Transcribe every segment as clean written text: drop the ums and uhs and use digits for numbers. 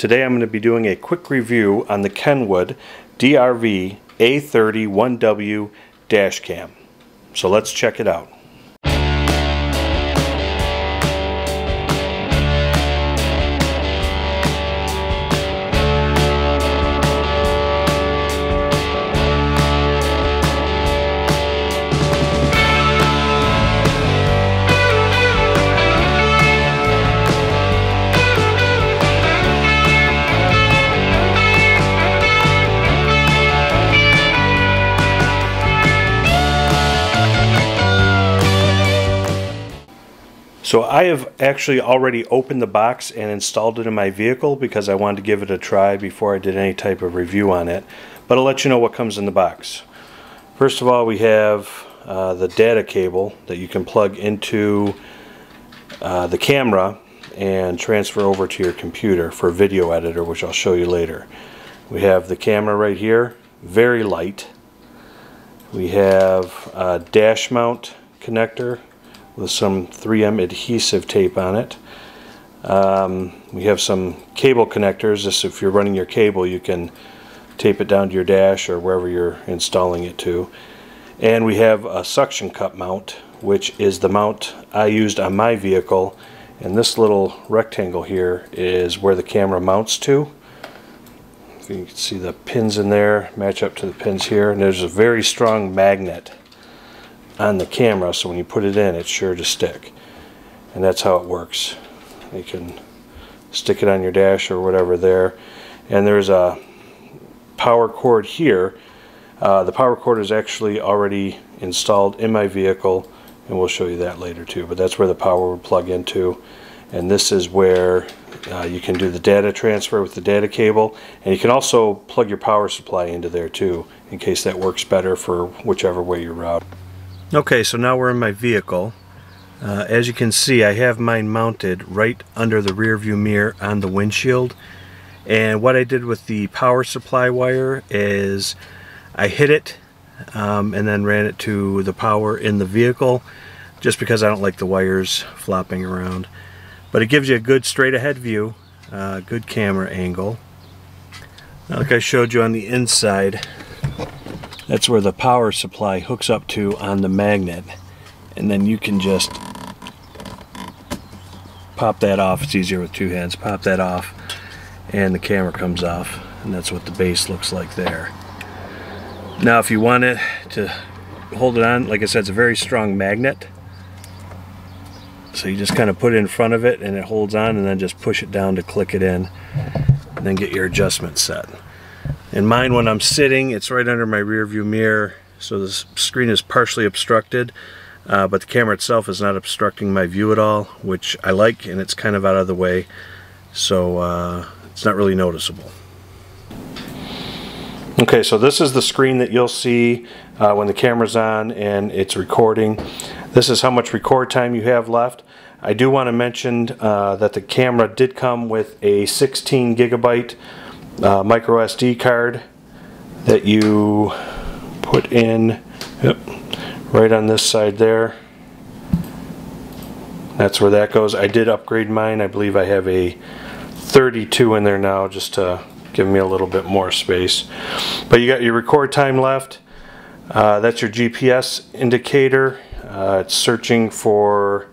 Today I'm going to be doing a quick review on the Kenwood DRV-A301W Dash Cam. So let's check it out. So I have actually already opened the box and installed it in my vehicle because I wanted to give it a try before I did any type of review on it. But I'll let you know what comes in the box. First of all, we have the data cable that you can plug into the camera and transfer over to your computer for a video editor, which I'll show you later. We have the camera right here, very light. We have a dash mount connector with some 3M adhesive tape on it. We have some cable connectors. This, if you're running your cable, you can tape it down to your dash or wherever you're installing it to. And we have a suction cup mount, which is the mount I used on my vehicle. And this little rectangle here is where the camera mounts to. You can see the pins in there match up to the pins here, and there's a very strong magnet on the camera, so when you put it in, it's sure to stick. And that's how it works. You can stick it on your dash or whatever there. And there's a power cord here. The power cord is actually already installed in my vehicle, and we'll show you that later too. But that's where the power would plug into. And this is where you can do the data transfer with the data cable. And you can also plug your power supply into there too, in case that works better for whichever way you route. Okay, so now we're in my vehicle. As you can see, I have mine mounted right under the rear view mirror on the windshield. And what I did with the power supply wire is I hit it and then ran it to the power in the vehicle, just because I don't like the wires flopping around. But it gives you a good straight ahead view, good camera angle. Like I showed you on the inside, that's where the power supply hooks up to on the magnet, and then you can just pop that off. It's easier with two hands. Pop that off and the camera comes off, and that's what the base looks like there. Now if you want it to hold it on, like I said, it's a very strong magnet, so you just kind of put it in front of it and it holds on, and then just push it down to click it in, and then get your adjustment set. In mine, when I'm sitting, it's right under my rear view mirror, so the screen is partially obstructed, but the camera itself is not obstructing my view at all, which I like, and it's kind of out of the way, so it's not really noticeable. Okay, so this is the screen that you'll see when the camera's on and it's recording. This is how much record time you have left. I do want to mention that the camera did come with a 16 gigabyte micro SD card that you put in, right on this side there. That's where that goes. I did upgrade mine. I believe I have a 32 in there now, just to give me a little bit more space. But you got your record time left. That's your GPS indicator. It's searching for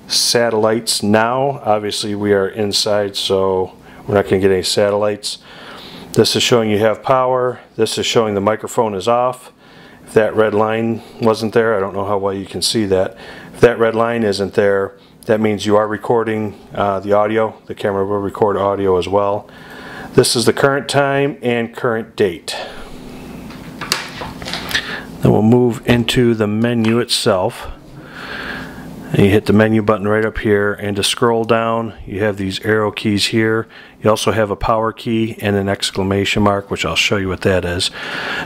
satellites now. Obviously we are inside, so we're not going to get any satellites. This is showing you have power. This is showing the microphone is off. If that red line wasn't there, I don't know how well you can see that. If that red line isn't there, that means you are recording the audio. The camera will record audio as well. This is the current time and current date. Then we'll move into the menu itself. And you hit the menu button right up here, and to scroll down you have these arrow keys here. You also have a power key and an exclamation mark, which I'll show you what that is.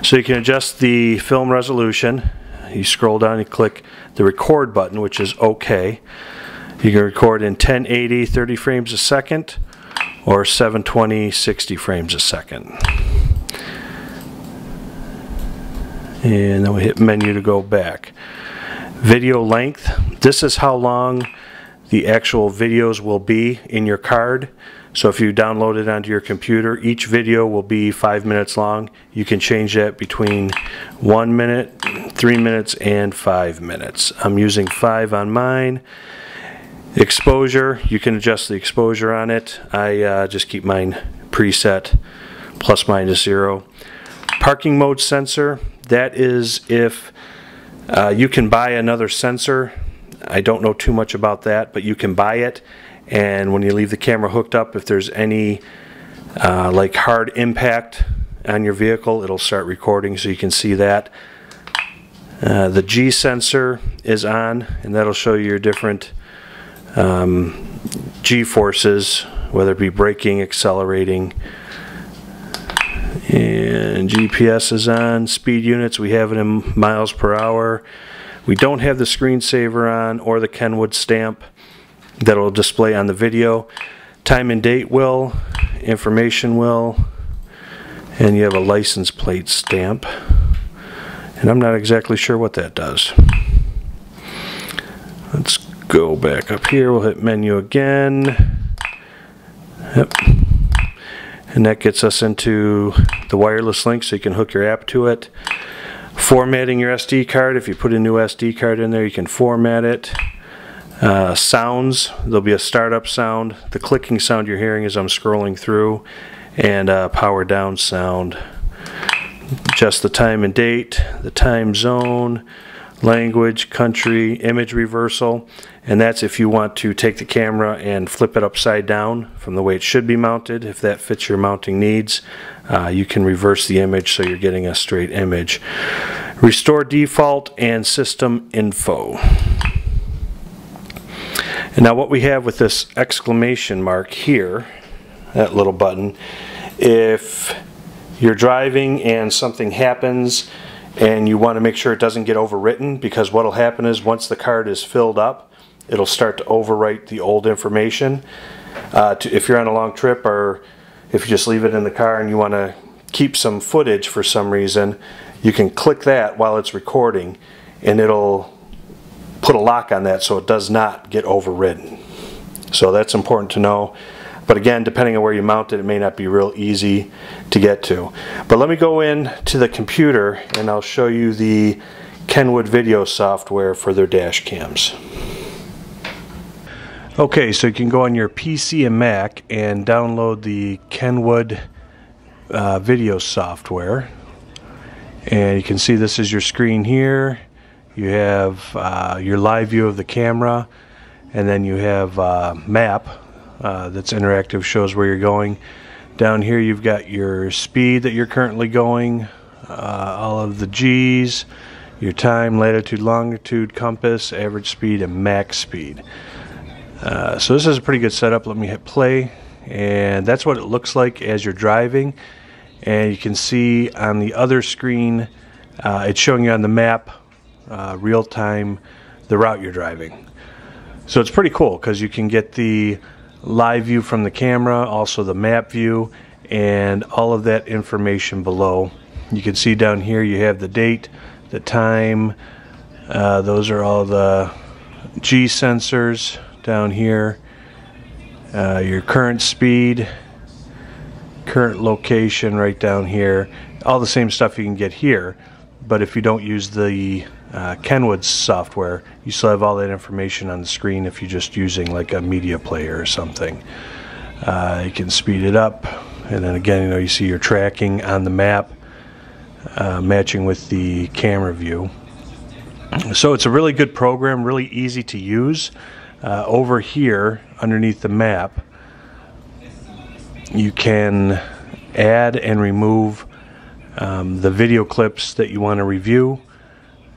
So you can adjust the film resolution. You scroll down, you click the record button, which is OK. You can record in 1080 30 frames a second or 720 60 frames a second. And then we hit menu to go back. Video length, this is how long the actual videos will be in your card. So if you download it onto your computer, each video will be 5 minutes long. You can change that between 1 minute, 3 minutes, and 5 minutes. I'm using 5 on mine. Exposure, you can adjust the exposure on it. I just keep mine preset plus minus 0. Parking mode sensor, that is if you can buy another sensor. I don't know too much about that, but you can buy it, and when you leave the camera hooked up, if there's any like hard impact on your vehicle, it'll start recording, so you can see that. The G sensor is on, and that'll show you your different G forces, whether it be braking, accelerating. And GPS is on. Speed units, we have it in miles per hour. We don't have the screensaver on or the Kenwood stamp that will display on the video. Time and date will, information will, and you have a license plate stamp. And I'm not exactly sure what that does. Let's go back up here. We'll hit menu again. Yep. And that gets us into the wireless link, so you can hook your app to it. Formatting your SD card, if you put a new SD card in there, you can format it. Sounds, there'll be a startup sound. The clicking sound you're hearing as I'm scrolling through, and power down sound. Just the time and date, the time zone, language, country, image reversal, and that's if you want to take the camera and flip it upside down from the way it should be mounted. If that fits your mounting needs, you can reverse the image so you're getting a straight image. Restore default and system info. And now what we have with this exclamation mark here, that little button, if you're driving and something happens and you want to make sure it doesn't get overwritten, because what will happen is once the card is filled up, it'll start to overwrite the old information. If you're on a long trip, or if you just leave it in the car and you want to keep some footage for some reason, you can click that while it's recording and it'll put a lock on that so it does not get overwritten. So that's important to know. But again, depending on where you mount it, it may not be real easy to get to. But let me go in to the computer and I'll show you the Kenwood video software for their dash cams. Okay, so you can go on your PC and Mac and download the Kenwood video software. And you can see this is your screen here. You have your live view of the camera, and then you have map. That's interactive, shows where you're going. Down here you've got your speed that you're currently going, all of the G's, your time, latitude, longitude, compass, average speed, and max speed. So this is a pretty good setup. Let me hit play, and that's what it looks like as you're driving. And you can see on the other screen, it's showing you on the map, real time, the route you're driving. So it's pretty cool because you can get the live view from the camera, also the map view, and all of that information below. You can see down here you have the date, the time, those are all the G sensors down here, your current speed, current location right down here, all the same stuff you can get here. But if you don't use the Kenwood software, you still have all that information on the screen if you're just using like a media player or something. You can speed it up, and then again, you see your tracking on the map, matching with the camera view. So it's a really good program, really easy to use. Over here, underneath the map, you can add and remove the video clips that you want to review.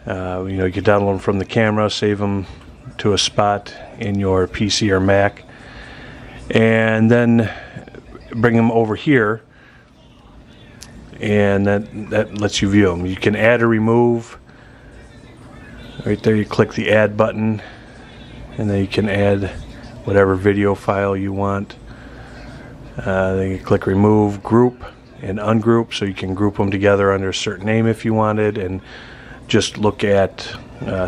You can download them from the camera, save them to a spot in your PC or Mac, and then bring them over here, and that lets you view them. You can add or remove. Right there you click the add button, and then you can add whatever video file you want. Then you click remove, group, and ungroup, so you can group them together under a certain name if you wanted, and just look at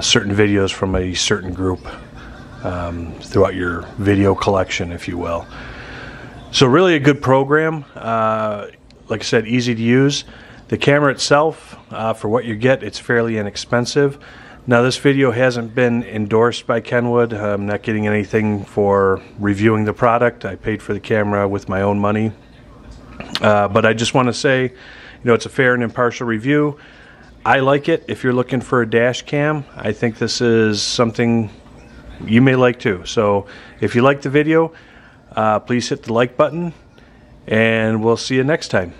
certain videos from a certain group throughout your video collection, if you will. So really a good program. Like I said, easy to use. The camera itself, for what you get, it's fairly inexpensive. Now this video hasn't been endorsed by Kenwood. I'm not getting anything for reviewing the product. I paid for the camera with my own money. But I just want to say, you know, it's a fair and impartial review. I like it. If you're looking for a dash cam, I think this is something you may like too. So if you like the video, please hit the like button, and we'll see you next time.